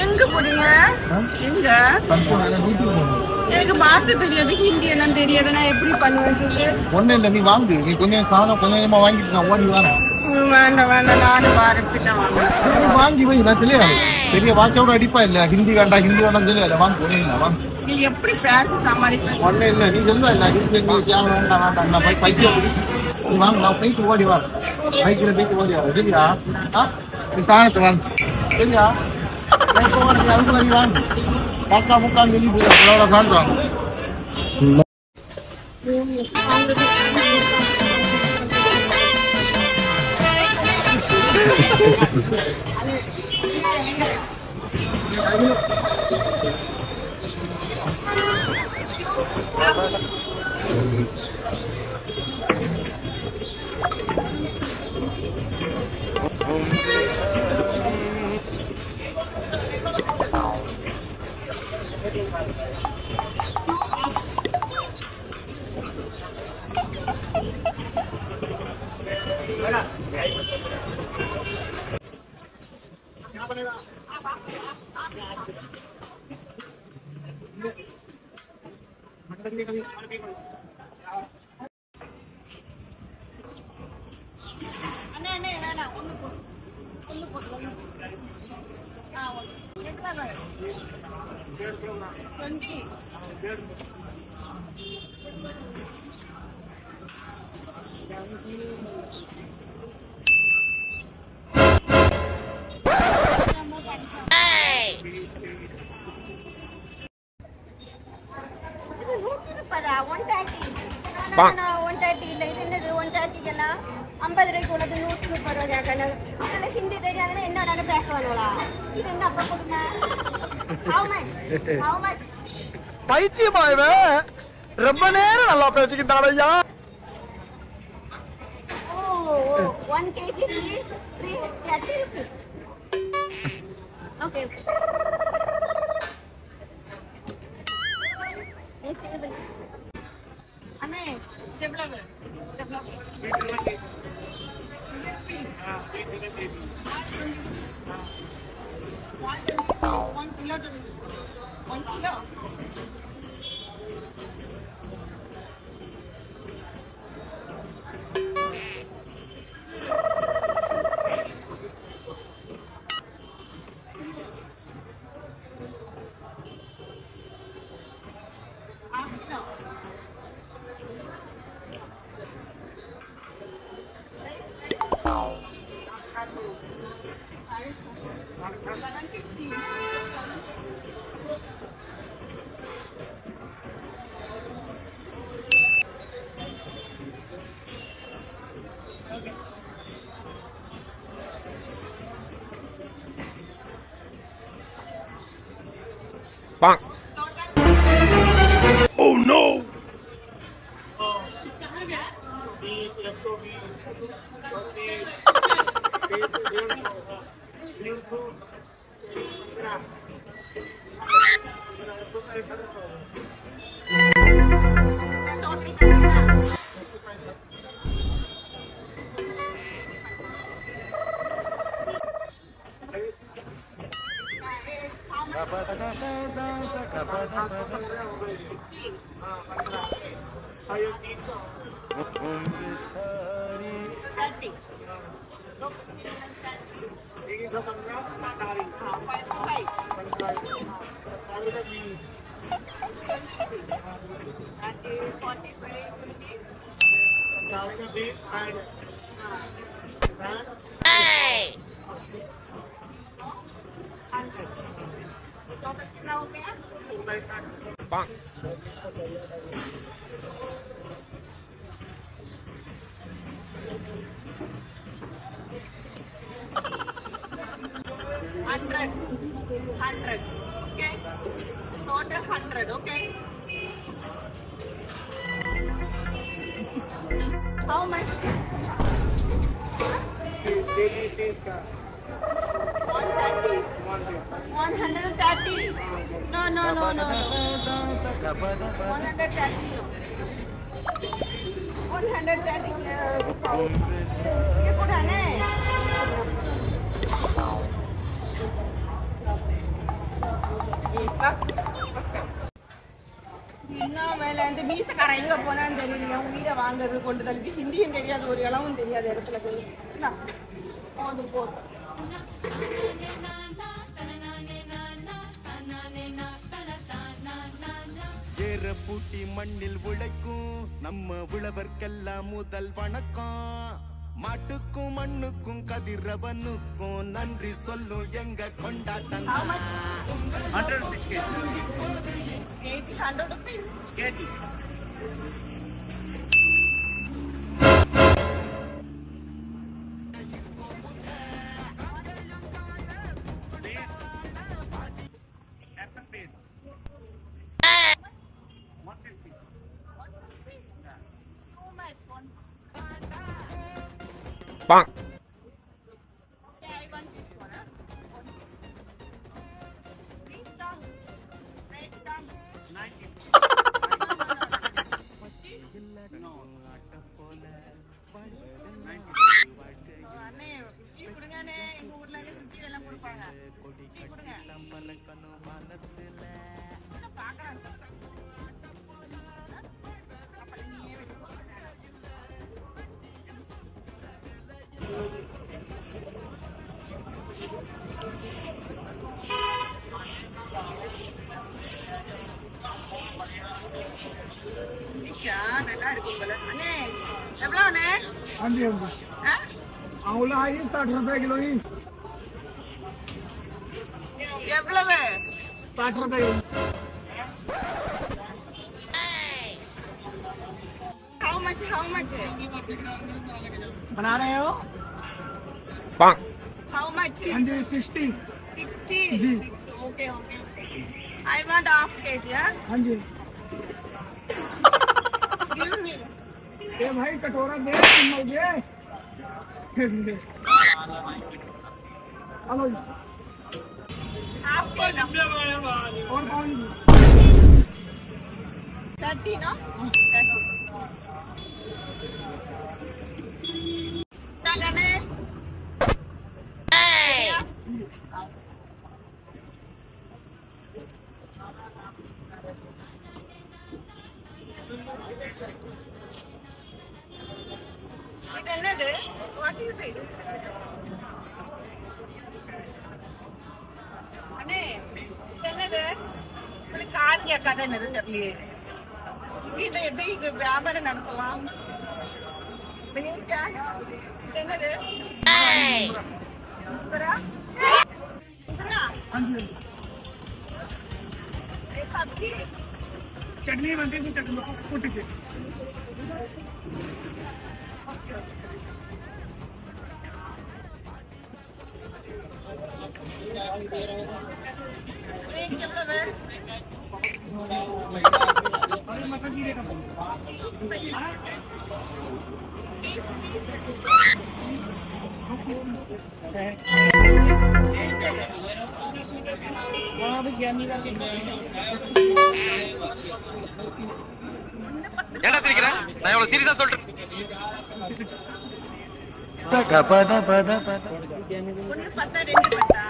எங்க போறீங்க? எங்க? எனக்கு பாஷை தெரியாது, ஹிந்தி எல்லாம் தெரியாது, நான் எப்படி பண்ணுவேன்னு சொல்லு. ஒண்ணு இல்ல, நீ வாங்கு. நீ கொஞ்சம் சாதம் கொஞ்சமா வாங்கிட்டு நான் ஓடி வரேன். வேண்டாம் வேண்டாம், நானும் வரேன், பின்ன வாங்கி வை. நான் சொல்லியா பெரிய வாட்சோட அடிப்பா இல்ல. ஹிந்தி வேண்டாம் ஹிந்தி வேண்டாம் சொல்லி வாங்க ஒண்ணு வாங்க. நீ எப்படி பேச சமாளிப்ப? ஒண்ணு இல்ல, நீ சொல்லுவா இல்ல ஹிந்தி வேண்டாம் வேண்டாம். நான் பைக்கில் நீ வாங்க, நான் பைக்கு ஓடி வா. பைக்கில் பைக்கு ஓடி வா. சரியா? நீ சாதத்தை வாங்க. சரியா? அதுக்குள்ள நீ வாங்க. காக்கா முக்கால் வெளியே போய் சாதத்தை வாங்க. ஹிந்தி தெரியாதுன்னா என்ன பேசுவாங்களா? இது என்ன அப்ப கொடுங்க? How much? பைத்தியமாயவே ரொம்ப நேரம் நல்லா பேசிக்கிட்டாரையா. 1 kg is 330 rupees. Okay. Anne, develop. 1 kilo. 1 kilo. Bonk. Oh no! Bonk. $100. Okay? Total 100, okay? How much? 130. 130. No. 130. 130. ये पुराना है. என்ன மேல இந்த மீசக்காரன் எங்க போனான்னு தெரியல உயிரை வாங்குறது கொண்டு தள்ளி ஹிந்தியும் தெரியாது ஒரு இளவும் தெரியாத இடத்துல போய் போதும் ஏற பூட்டி மண்ணில் உழைக்கும் நம்ம உழவர்க்கெல்லாம் முதல் வணக்கம். மாட்டுக்கும் மண்ணுக்கும் கதிரவனுக்கும் நன்றி சொல்லும் எங்க கொண்டாட்டம். 100 rupees. Bang. Yeah, I want this one. Please down. Right down. 90. அண்ணே டீ கொடுங்க அண்ணே எங்க ஊர்ல டீ எல்லாம் கொடுப்பாங்க டீ கொடுங்க பாக்குறேன் அப்ப நீயே வெச்சுக்கோ நல்லா இருக்கும் போல அண்ணே எவ்வளவு அண்ணே அவங்கள 60 रुपए किलो ही எவ்வளவு 60 रुपए how much बना रहे हो how much हाँ जी 60 60 जी okay I want half kg हाँ जी give me ये भाई कटोरा दे तुम लोगे हेलो half kg और कौन 30 no 30 Tagane What is it? அண்ணே என்னது ஒரு காரியா கதை என்னது தெரியலையே வீட்டை எப்படி வியாபாரம் நடத்தலாம் என்னது सब्जी चटनी बनती है चटनी कुट के ஏடா தெரிக்கற நான் எவ்வளவு சீரியஸா சொல்றேன் ஒன்னு பத்தா ரெண்டு பத்தா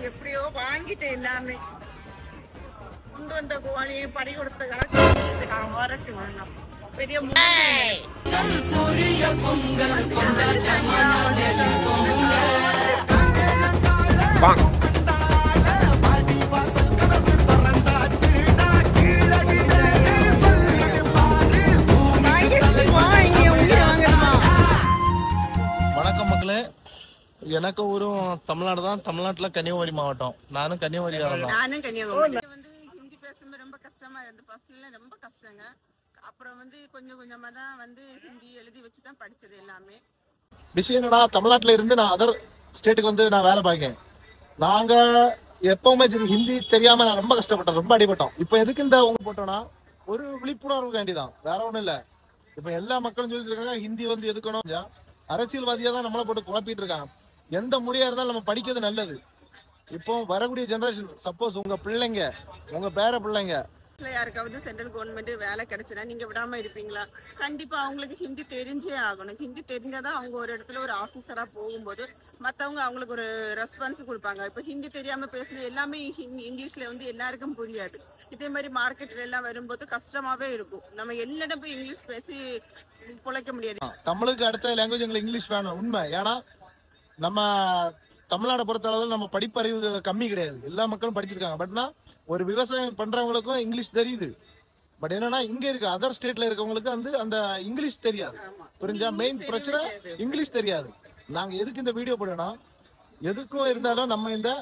எப்படியோ வாங்கிட்டேன் எல்லாமே கொண்டு வந்த கோழியை பறி கொடுத்த வரட்டு வேணும் பெரிய வணக்கம் மக்களே, எனக்கு ஊரும் தமிழ்நாடு தான். தமிழ்நாட்டுல கன்னியாகுமரி மாவட்டம். நானும் கன்னியாகுமரியாரன் தான். நானும் கன்னியாகுமரி. வந்து ஹிந்தி பேசும்போது ரொம்ப கஷ்டமா இருந்து ஃபர்ஸ்ட்ல ரொம்ப கஷ்டங்க. அப்புறம் வந்து கொஞ்சம் கொஞ்சமா தான் வந்து ஹிந்தி எழுதி வச்சு தான் படிச்சது எல்லாமே. விஷயம் என்னன்னா, தமிழ்நாட்டுல இருந்து நான் அதர் ஸ்டேட்டுக்கு வந்து நான் வேலை பார்க்கேன். நாங்க எப்பவுமே ஹிந்தி தெரியாம நான் ரொம்ப கஷ்டப்பட்டேன், ரொம்ப அடிபட்டோம். இப்ப எதுக்கு இந்த உங்க போட்டோம்னா ஒரு விழிப்புணர்வு வேண்டிதான், வேற ஒண்ணும் இல்ல. இப்ப எல்லா மக்களும் சொல்லிட்டு இருக்காங்க ஹிந்தி வந்து எதுக்கணும், அரசியல்வாதியா தான் நம்மளை போட்டு குழப்பிட்டு இருக்காங்க. எந்த மொழியா இருந்தாலும் நம்ம படிக்கிறது நல்லது. இப்போ வரக்கூடிய ஜெனரேஷன் சப்போஸ் உங்க பிள்ளைங்க உங்க பேர பிள்ளைங்க யாருக்காவது சென்ட்ரல் கவர்மெண்ட் வேலை கிடைச்சுன்னா நீங்க விடாம இருப்பீங்களா? கண்டிப்பா அவங்களுக்கு ஹிந்தி தெரிஞ்சே ஆகணும். ஹிந்தி தெரிஞ்சாதான் அவங்க ஒரு இடத்துல ஒரு ஆபீசரா போகும்போது மத்தவங்க அவங்களுக்கு ஒரு ரெஸ்பான்ஸ் கொடுப்பாங்க. இப்ப ஹிந்தி தெரியாம பேசுறது எல்லாமே இங்கிலீஷ்ல வந்து எல்லாருக்கும் புரியாது. இதே மாதிரி மார்க்கெட்ல எல்லாம் வரும்போது கஷ்டமாவே இருக்கும். நம்ம எல்லாரும் போய் இங்கிலீஷ் பேசி பொழைக்க முடியாது. தமிழுக்கு அடுத்த லாங்குவேஜ் எங்களுக்கு இங்கிலீஷ் வேணும், உண்மை. ஏன்னா நம்ம தமிழ்நாடை பொறுத்த அளவில் நம்ம படிப்பறிவு கம்மி கிடையாது, எல்லா மக்களும் படிச்சிருக்காங்க. பட்னா ஒரு விவசாயம் பண்றவங்களுக்கும் இங்கிலீஷ் தெரியுது. பட் என்னன்னா இங்க இருக்க அதர் ஸ்டேட்ல இருக்கவங்களுக்கு வந்து அந்த இங்கிலீஷ் தெரியாது. புரிஞ்சா? மெயின் பிரச்சனை இங்கிலீஷ் தெரியாது. நாங்க எதுக்கு இந்த வீடியோ போடணும், எதுக்கும் இருந்தாலும் நம்ம இந்த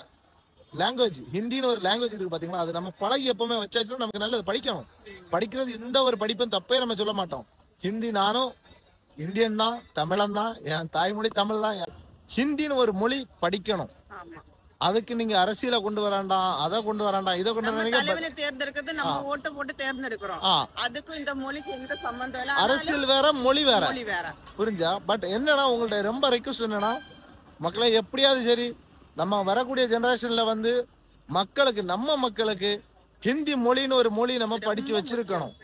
லாங்குவேஜ் ஹிந்தின்னு ஒரு லாங்குவேஜ் இருக்கு பாத்தீங்களா, அது நம்ம பழகி எப்பவுமே வச்சாச்சுன்னா நமக்கு நல்லது. படிக்கணும். படிக்கிறது எந்த ஒரு படிப்பும் தப்பே நம்ம சொல்ல மாட்டோம். ஹிந்தி நானும் இந்தியன் தான், தமிழன் தான், என் தாய்மொழி தமிழ் தான். ஹிந்தின்னு ஒரு மொழி படிக்கணும். அதுக்கு நீங்க அரசியல கொண்டு வராண்டாம், அதை கொண்டு வராண்டாம், இதை கொண்டு வராண்டாம். தேர்ந்தெடுக்கிறது நம்ம ஓட்ட போட்டு தேர்ந்தெடுக்கிறோம். அதுக்கும் இந்த மொழிக்கு எந்த சம்பந்தம் இல்ல. அரசியல் வேற, மொழி வேற. புரிஞ்சா? பட் என்னன்னா உங்கள்ட்ட ரொம்ப ரெக்வஸ்ட் என்னன்னா, மக்களை எப்படியாவது சரி நம்ம வரக்கூடிய ஜெனரேஷன்ல வந்து மக்களுக்கு, நம்ம மக்களுக்கு ஹிந்தி மொழின்னு ஒரு மொழி நம்ம படிச்சு வச்சிருக்கணும்.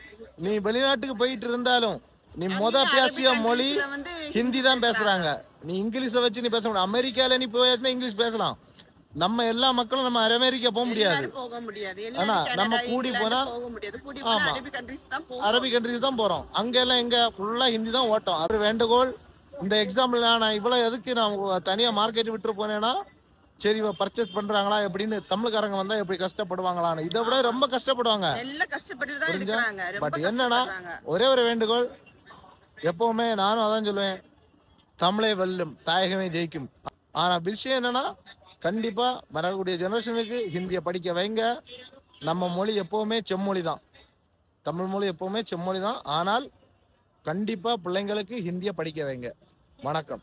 நீ வெளிநாட்டுக்கு போயிட்டு இருந்தாலும் நீ பேசிய மொழி ஹிந்தி தான் பேசுறாங்க. நீ இங்கிலீஷ வச்சு நீ பேச முடியும். அமெரிக்கால நீ போயாச்சுன்னா இங்கிலீஷ் பேசலாம். நம்ம எல்லா மக்களும் நம்ம அமெரிக்கா போக முடியாது. ஆனா நம்ம கூடி போனா அரபிக் கண்ட்ரிஸ் தான் போறோம். அங்க எல்லாம் எங்க ஃபுல்லா ஹிந்தி தான் ஓட்டம். அது வேண்டுகோள். இந்த எக்ஸாம்பிள் நான் இவ்வளவு எதுக்கு நான் தனியா மார்க்கெட் விட்டு போனேன்னா, சரி பர்ச்சேஸ் பண்றாங்களா எப்படின்னு, தமிழ்காரங்க வந்தா எப்படி கஷ்டப்படுவாங்களான்னு, இதை விட ரொம்ப கஷ்டப்படுவாங்க. பட் என்னன்னா ஒரே ஒரு வேண்டுகோள், எப்பவுமே நானும் அதான் சொல்லுவேன், தமிழே வெல்லும், தாயகமே ஜெயிக்கும். ஆனா விஷயம் என்னன்னா, கண்டிப்பா வரக்கூடிய ஜெனரேஷனுக்கு ஹிந்தியை படிக்க வைங்க. நம்ம மொழி எப்பவுமே செம்மொழி தான், தமிழ் மொழி எப்பவுமே செம்மொழி தான். ஆனால் கண்டிப்பா பிள்ளைங்களுக்கு ஹிந்தியை படிக்க வைங்க. வணக்கம்.